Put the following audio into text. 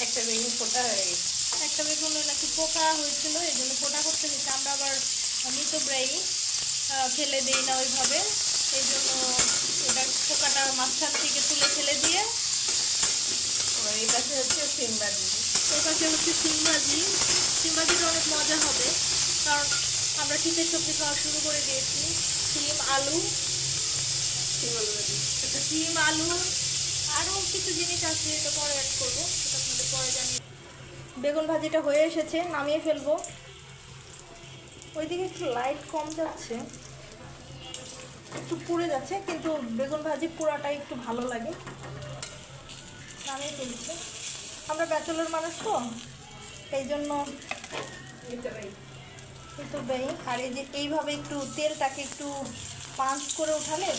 একটা বেগুন ফোটা হয়ে গেছে। একটা বেগুন নাকি পোকা হয়েছিল, এই জন্য ফোটা করতে হয়েছে। আমরা আবার মৃতব্রায়ী ফেলে দিই না ওইভাবে, এই জন্য এটা পোকাটা মাঝখান থেকে তুলে ফেলে দিয়ে এই পাশে হচ্ছে সিম ভাজি। এই পাশে হচ্ছে সিম ভাজি। সিম ভাজিটা অনেক মজা হবে, কারণ আমরা শীতের সবজি খাওয়া শুরু করে দিয়েছি। সিম আলু, সিম আলু আরও কিছু জিনিস আছে, এটা পরে অ্যাড করবো, সেটা আপনাদের পরে জানিয়ে। বেগুন ভাজিটা হয়ে এসেছে, নামিয়ে ফেলবো। ওইদিকে একটু লাইট কম যাচ্ছে, একটু পুড়ে যাচ্ছে, কিন্তু বেগুন ভাজি পোড়াটাই একটু ভালো লাগে। নামিয়ে ফেলছি। আমরা ব্যাচেলর মানুষ তো, এই জন্য একটু বেই। আর এই যে এইভাবে একটু তেলটাকে একটু পাঞ্চ করে উঠালে